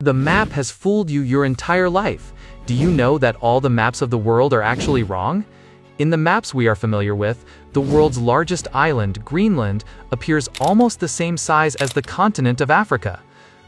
The map has fooled you your entire life. Do you know that all the maps of the world are actually wrong? In the maps we are familiar with, the world's largest island, Greenland, appears almost the same size as the continent of Africa.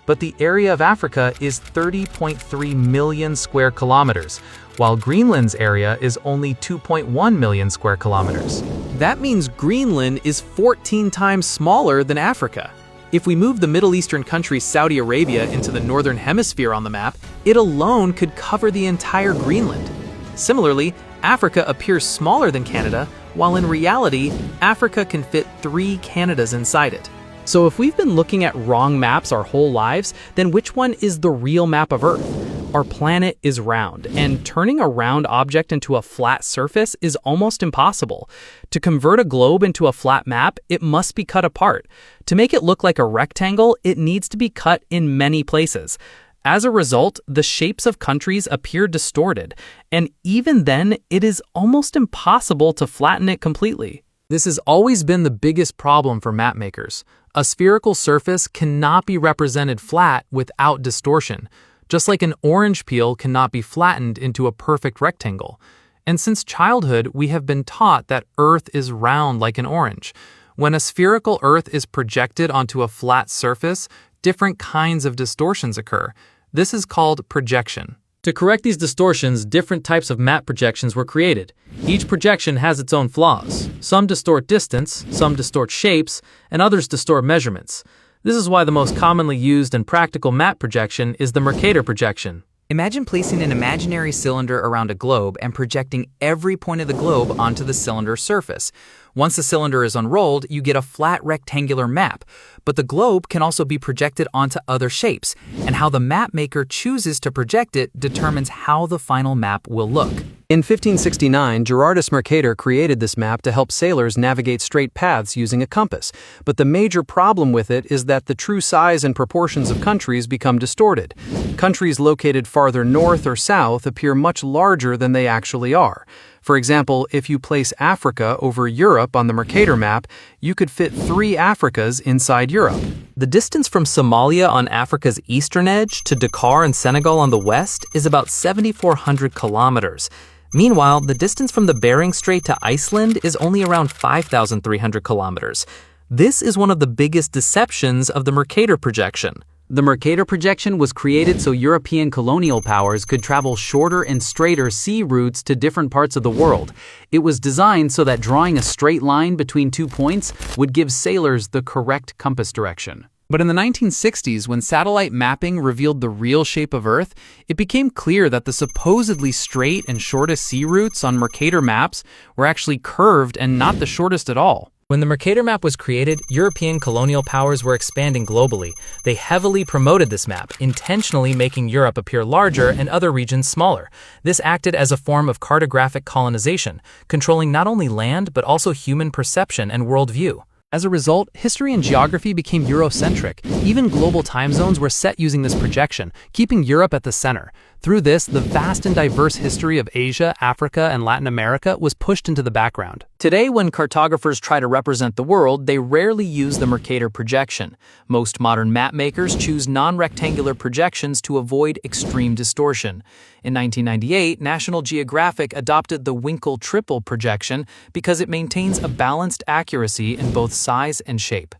But the area of Africa is 30.3 million square kilometers, while Greenland's area is only 2.1 million square kilometers. That means Greenland is 14 times smaller than Africa. If we move the Middle Eastern country Saudi Arabia into the northern hemisphere on the map, it alone could cover the entire Greenland. Similarly, Africa appears smaller than Canada, while in reality, Africa can fit 3 Canadas inside it. So if we've been looking at wrong maps our whole lives, then which one is the real map of Earth? Our planet is round, and turning a round object into a flat surface is almost impossible. To convert a globe into a flat map, it must be cut apart. To make it look like a rectangle, it needs to be cut in many places. As a result, the shapes of countries appear distorted, and even then, it is almost impossible to flatten it completely. This has always been the biggest problem for map makers. A spherical surface cannot be represented flat without distortion, just like an orange peel cannot be flattened into a perfect rectangle. And since childhood, we have been taught that Earth is round like an orange. When a spherical Earth is projected onto a flat surface, different kinds of distortions occur. This is called projection. To correct these distortions, different types of map projections were created. Each projection has its own flaws. Some distort distance, some distort shapes, and others distort measurements. This is why the most commonly used and practical map projection is the mercator projection. Imagine placing an imaginary cylinder around a globe and projecting every point of the globe onto the cylinder surface. Once the cylinder is unrolled, you get a flat rectangular map, but the globe can also be projected onto other shapes, and how the map maker chooses to project it determines how the final map will look. In 1569, Gerardus Mercator created this map to help sailors navigate straight paths using a compass, but the major problem with it is that the true size and proportions of countries become distorted. Countries located farther north or south appear much larger than they actually are. For example, if you place Africa over Europe on the Mercator map, you could fit 3 Africas inside Europe. The distance from Somalia on Africa's eastern edge to Dakar in Senegal on the west is about 7,400 kilometers. Meanwhile, the distance from the Bering Strait to Iceland is only around 5,300 kilometers. This is one of the biggest deceptions of the Mercator projection. The Mercator projection was created so European colonial powers could travel shorter and straighter sea routes to different parts of the world. It was designed so that drawing a straight line between 2 points would give sailors the correct compass direction. But in the 1960s, when satellite mapping revealed the real shape of Earth, it became clear that the supposedly straight and shortest sea routes on Mercator maps were actually curved and not the shortest at all. When the Mercator map was created, European colonial powers were expanding globally. They heavily promoted this map, intentionally making Europe appear larger and other regions smaller. This acted as a form of cartographic colonization, controlling not only land but also human perception and worldview. As a result, history and geography became Eurocentric. Even global time zones were set using this projection, keeping Europe at the center. Through this, the vast and diverse history of Asia, Africa, and Latin America was pushed into the background. Today, when cartographers try to represent the world, they rarely use the Mercator projection. Most modern map makers choose non-rectangular projections to avoid extreme distortion. In 1998, National Geographic adopted the Winkle triple projection because it maintains a balanced accuracy in both size and shape.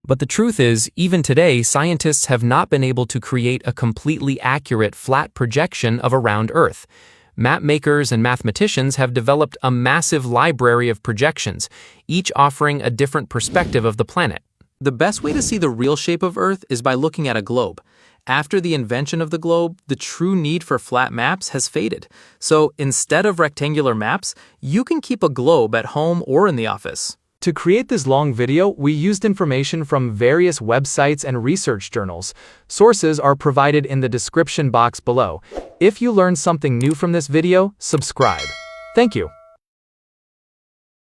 But the truth is, even today, scientists have not been able to create a completely accurate flat projection of a round Earth. Map makers and mathematicians have developed a massive library of projections, each offering a different perspective of the planet. The best way to see the real shape of Earth is by looking at a globe. After the invention of the globe, the true need for flat maps has faded. So instead of rectangular maps, you can keep a globe at home or in the office. To create this long video, we used information from various websites and research journals. Sources are provided in the description box below. If you learned something new from this video, subscribe. Thank you.